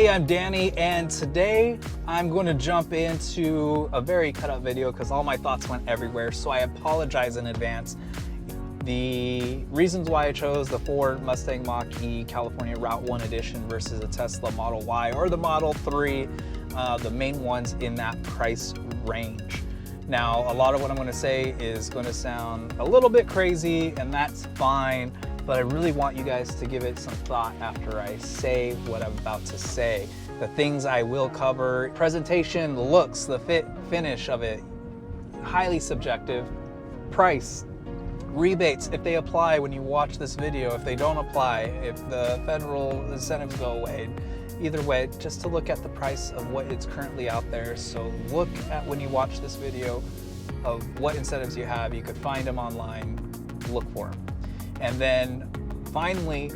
Hey, I'm Danny, and today I'm going to jump into a very cut up video because all my thoughts went everywhere, so I apologize in advance. The reasons why I chose the Ford Mustang Mach-E California Route 1 Edition versus a Tesla Model Y or the Model 3, the main ones in that price range. Now, a lot of what I'm going to say is going to sound a little bit crazy, and that's fine. But I really want you guys to give it some thought after I say what I'm about to say. The things I will cover: presentation, the looks, the fit, finish of it, highly subjective, price, rebates if they apply when you watch this video, if they don't apply, if the federal incentives go away. Either way, just to look at the price of what is currently out there. So look at, when you watch this video, of what incentives you have. You could find them online, look for them. And then finally,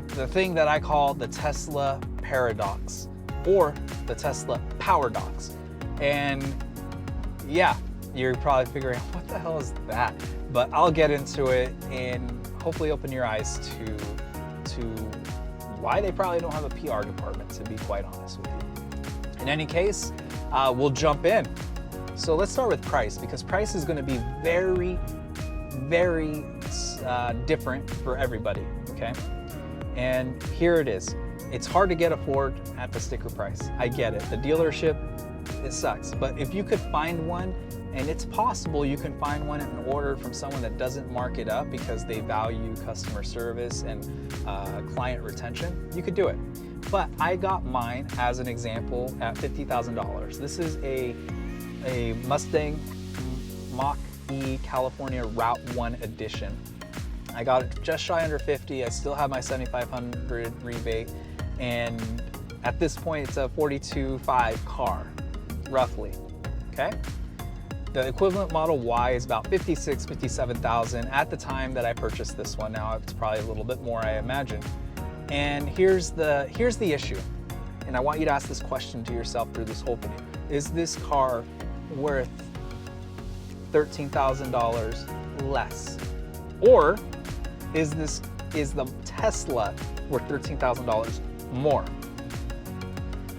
the thing that I call the Tesla Paradox or the Tesla Powerdox. And yeah, you're probably figuring, what the hell is that? But I'll get into it and hopefully open your eyes to why they probably don't have a PR department, to be quite honest with you. In any case, we'll jump in. So let's start with price, because price is going to be very different for everybody, okay? And here it is. It's hard to get a Ford at the sticker price. I get it. The dealership, it sucks. But if you could find one, and it's possible you can find one and order from someone that doesn't mark it up because they value customer service and client retention, you could do it. But I got mine as an example at $50,000. This is a Mustang Mach-E California Route 1 Edition. I got it just shy under 50. I still have my 7,500 rebate, and at this point it's a 42.5 car, roughly, okay? The equivalent Model Y is about 56, 57,000 at the time that I purchased this one. Now it's probably a little bit more, I imagine. And here's the issue, and I want you to ask this question to yourself through this whole video. Is this car worth $13,000 less? Or is the Tesla worth $13,000 more?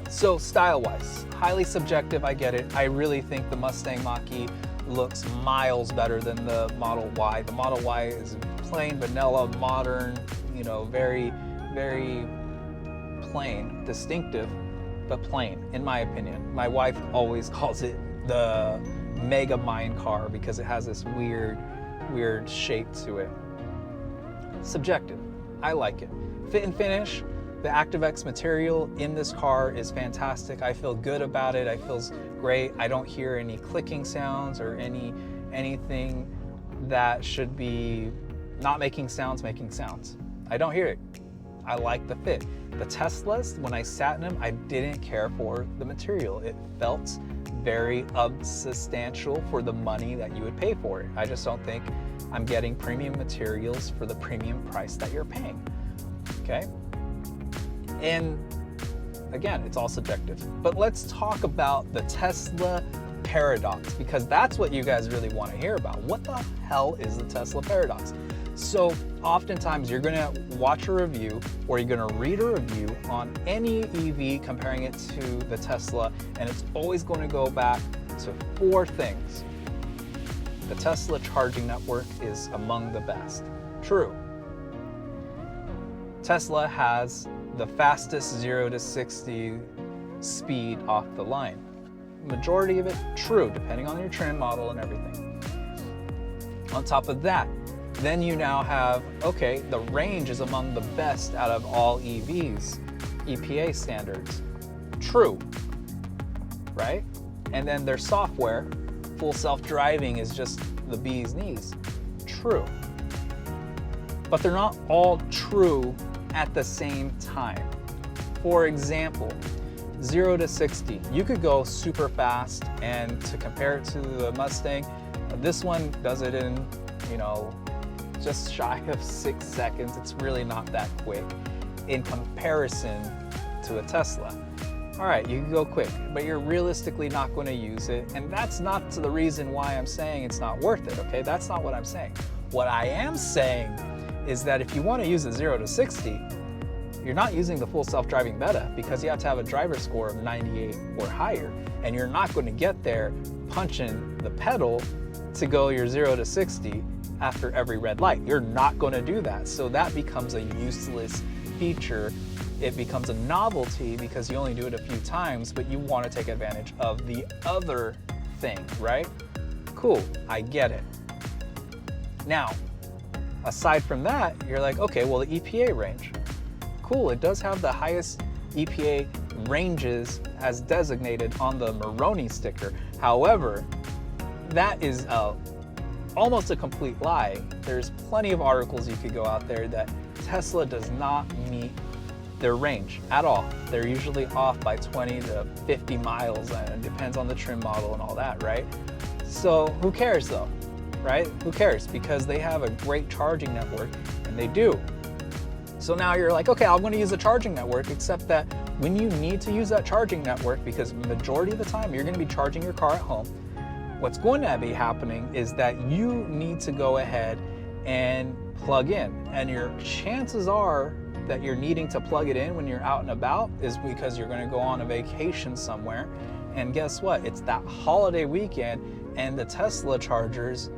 So style-wise, highly subjective, I get it. I really think the Mustang Mach-E looks miles better than the Model Y. The Model Y is plain vanilla, modern, you know, very plain, distinctive, but plain, in my opinion. My wife always calls it the mega mind car because it has this weird shape to it. Subjective. I like it. Fit and finish. The ActiveX material in this car is fantastic. I feel good about it. It feels great. I don't hear any clicking sounds or anything that should be not making sounds making sounds. I don't hear it. I like the fit. The Teslas, when I sat in them, I didn't care for the material. It felt very unsubstantial for the money that you would pay for it. I just don't think I'm getting premium materials for the premium price that you're paying, okay? And again, it's all subjective. But let's talk about the Tesla Paradox, because that's what you guys really want to hear about. What the hell is the Tesla Paradox? So oftentimes you're gonna watch a review or you're gonna read a review on any EV comparing it to the Tesla, and it's always going to go back to 4 things. The Tesla charging network is among the best. True. Tesla has the fastest 0 to 60 speed off the line. Majority of it, true, depending on your trim model and everything. On top of that, then you now have, okay, the range is among the best out of all EVs, EPA standards. True, right? And then their software, full self-driving, is just the bee's knees. True. But they're not all true at the same time. For example, 0 to 60, you could go super fast, and to compare it to the Mustang, this one does it in, you know, just shy of 6 seconds. It's really not that quick in comparison to a Tesla. All right, you can go quick, but you're realistically not going to use it. And that's not the reason why I'm saying it's not worth it, okay? That's not what I'm saying. What I am saying is that if you want to use a 0 to 60, you're not using the full self-driving beta because you have to have a driver score of 98 or higher, and you're not going to get there punching the pedal to go your 0 to 60 after every red light. You're not going to do that. So that becomes a useless feature. It becomes a novelty because you only do it a few times, but you want to take advantage of the other thing, right? Cool, I get it. Now, aside from that, you're like, okay, well, the EPA range. Cool, it does have the highest EPA ranges as designated on the Moroni sticker. However, that is almost a complete lie. There's plenty of articles you could go out there that Tesla does not meet their range at all. They're usually off by 20 to 50 miles, and it depends on the trim model and all that, right? So who cares though, right? Who cares? Because they have a great charging network, and they do. So now you're like, okay, I'm going to use a charging network, except that when you need to use that charging network, because majority of the time you're going to be charging your car at home, what's going to be happening is that you need to go ahead and plug in. And your chances are that you're needing to plug it in when you're out and about is because you're going to go on a vacation somewhere. And guess what? It's that holiday weekend, and the Tesla chargers,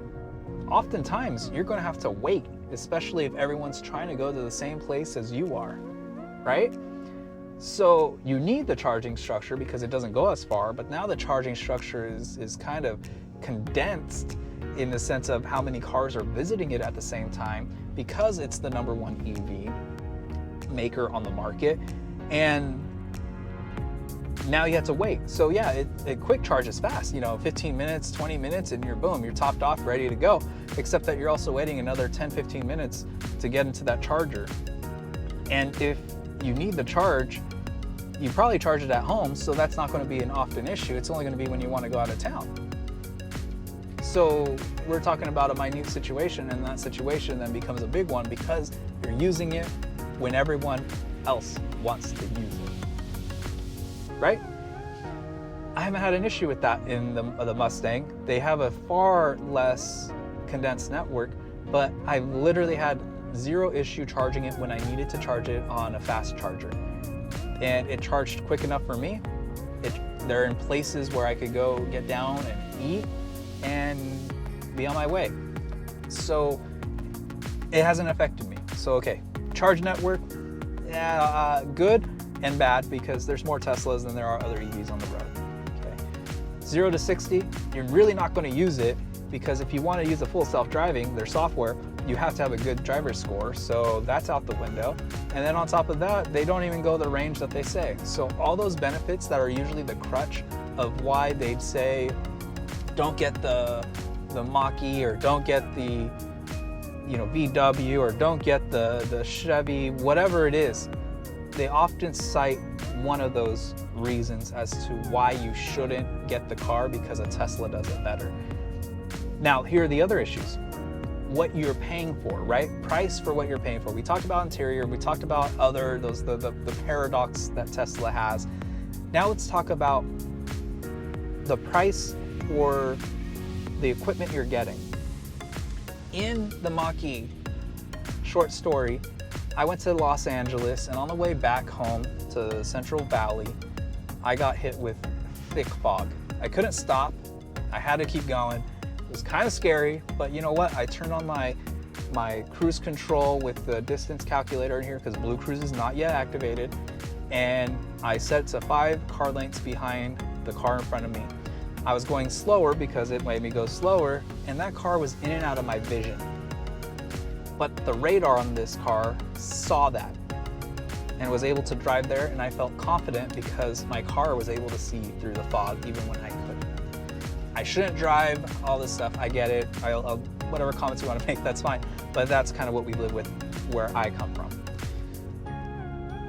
oftentimes you're going to have to wait, especially if everyone's trying to go to the same place as you are, right? So you need the charging structure because it doesn't go as far, but now the charging structure is kind of condensed in the sense of how many cars are visiting it at the same time, because it's the #1 EV maker on the market, and now you have to wait. So yeah, it quick charges fast, 15 minutes, 20 minutes, and you're topped off, ready to go, except that you're also waiting another 10-15 minutes to get into that charger. And if you need the charge, you probably charge it at home, so that's not going to be an often issue. It's only going to be when you want to go out of town. So we're talking about a minute situation, and that situation then becomes a big one because you're using it when everyone else wants to use it, right? I haven't had an issue with that in the Mustang. They have a far less condensed network, but I literally had zero issue charging it when I needed to charge it on a fast charger. And it charged quick enough for me. They're in places where I could go get down and eat and be on my way. So it hasn't affected me. So okay, charge network, yeah, good and bad, because there's more Teslas than there are other EVs on the road. Okay, 0 to 60, you're really not going to use it, because if you want to use a full self-driving, their software, you have to have a good driver score, so that's out the window. And then on top of that, they don't even go the range that they say. So all those benefits that are usually the crutch of why they'd say, don't get the Mach-E, or don't get the VW, or don't get the Chevy, whatever it is, they often cite one of those reasons as to why you shouldn't get the car, because a Tesla does it better. Now, here are the other issues. What you're paying for, right? Price for what you're paying for. We talked about interior, we talked about the Powerdox that Tesla has. Now let's talk about the price for the equipment you're getting. In the Mach-E short story, I went to Los Angeles, and on the way back home to Central Valley, I got hit with thick fog. I couldn't stop. I had to keep going. It was kind of scary, but you know what? I turned on my cruise control with the distance calculator in here, because Blue Cruise is not yet activated, and I set it to 5 car lengths behind the car in front of me. I was going slower because it made me go slower, and that car was in and out of my vision. But the radar on this car saw that and was able to drive there, and I felt confident because my car was able to see through the fog even when I couldn't. I shouldn't drive, all this stuff, I get it. I'll whatever comments you want to make, that's fine. But that's kind of what we live with where I come from.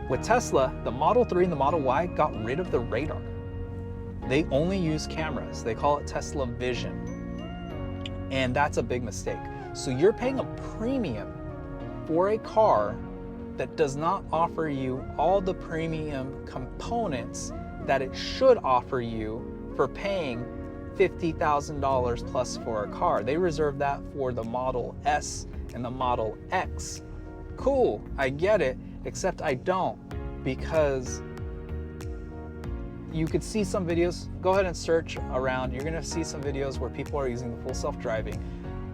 With Tesla, the Model 3 and the Model Y got rid of the radar. They only use cameras. They call it Tesla Vision. And that's a big mistake. So you're paying a premium for a car that does not offer you all the premium components that it should offer you for paying $50,000 plus for a car. They reserve that for the Model S and the Model X. Cool, I get it. except I don't, because you could see some videos, go ahead and search around, you're gonna see some videos where people are using the full self-driving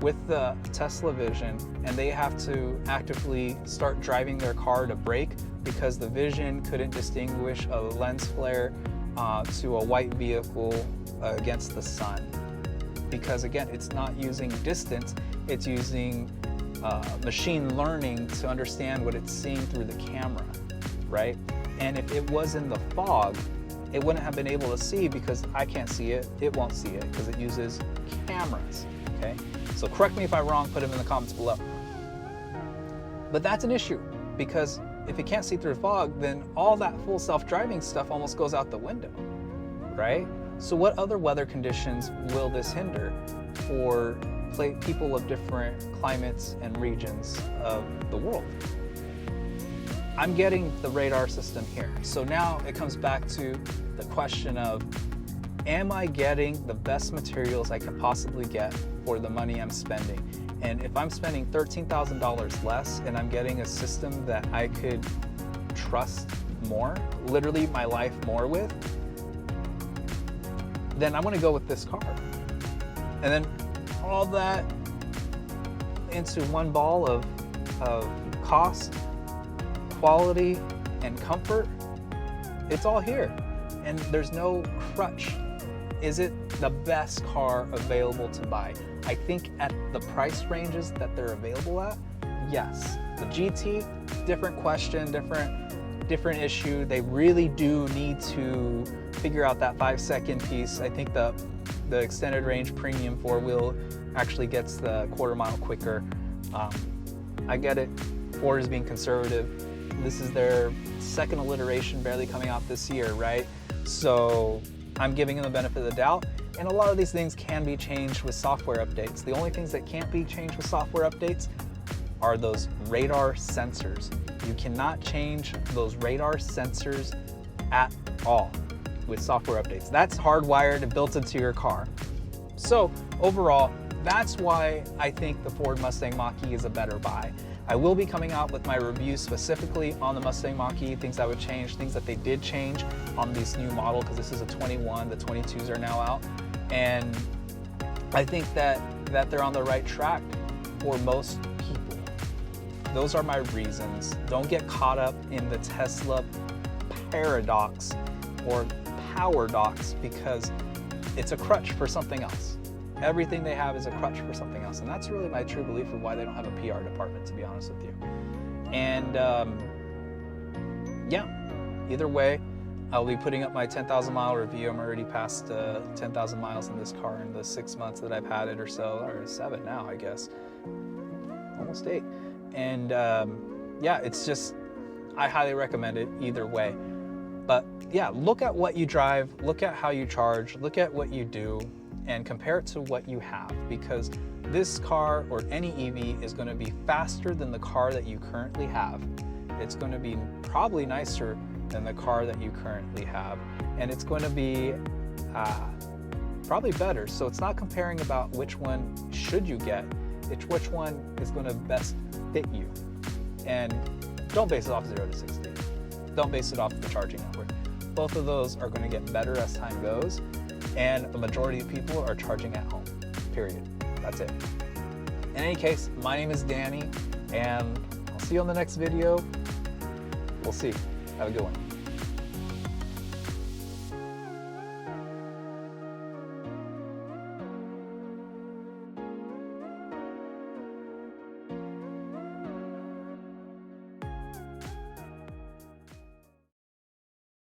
with the Tesla Vision, and they have to actively start driving their car to brake because the Vision couldn't distinguish a lens flare to a white vehicle against the sun. Because again, it's not using distance, it's using machine learning to understand what it's seeing through the camera, right? And if it was in the fog, it wouldn't have been able to see because I can't see it, it won't see it because it uses cameras, okay? So correct me if I'm wrong, put them in the comments below. But that's an issue because if it can't see through the fog, then all that full self-driving stuff almost goes out the window, right? So what other weather conditions will this hinder for people of different climates and regions of the world? I'm getting the radar system here. So now it comes back to the question of, am I getting the best materials I can possibly get for the money I'm spending? And if I'm spending $13,000 less and I'm getting a system that I could trust more, literally my life more with, then I'm gonna go with this car. And then all that into one ball of cost, quality, and comfort, it's all here. And there's no crutch. Is it the best car available to buy? I think at the price ranges that they're available at, yes. The GT, different question, different issue. They really do need to figure out that 5-second piece. I think the extended range premium 4-wheel actually gets the quarter-mile quicker. I get it, Ford is being conservative. This is their second alliteration barely coming out this year, right? So I'm giving them the benefit of the doubt. And a lot of these things can be changed with software updates. The only things that can't be changed with software updates are those radar sensors. You cannot change those radar sensors at all with software updates. That's hardwired and built into your car. So overall, that's why I think the Ford Mustang Mach-E is a better buy. I will be coming out with my review specifically on the Mustang Mach-E, things that would change, things that they did change on this new model, because this is a 21, the 22s are now out. And I think that they're on the right track for most people. Those are my reasons. Don't get caught up in the Tesla paradox or Powerdox, because it's a crutch for something else. Everything they have is a crutch for something else. And that's really my true belief of why they don't have a PR department, to be honest with you. And yeah, either way, I'll be putting up my 10,000 mile review. I'm already past 10,000 miles in this car in the 6 months that I've had it or so, or 7 now, I guess. Almost 8. And yeah, it's just, I highly recommend it either way. But yeah, look at what you drive, look at how you charge, look at what you do, and compare it to what you have, because this car or any EV is going to be faster than the car that you currently have. It's going to be probably nicer than the car that you currently have, and it's going to be probably better. So it's not comparing about which one should you get, it's which one is going to best fit you. And don't base it off 0 to 60. Don't base it off the charging network. Both of those are going to get better as time goes, and the majority of people are charging at home, period. That's it. In any case, my name is Danny, and I'll see you on the next video. We'll see. Have a good one.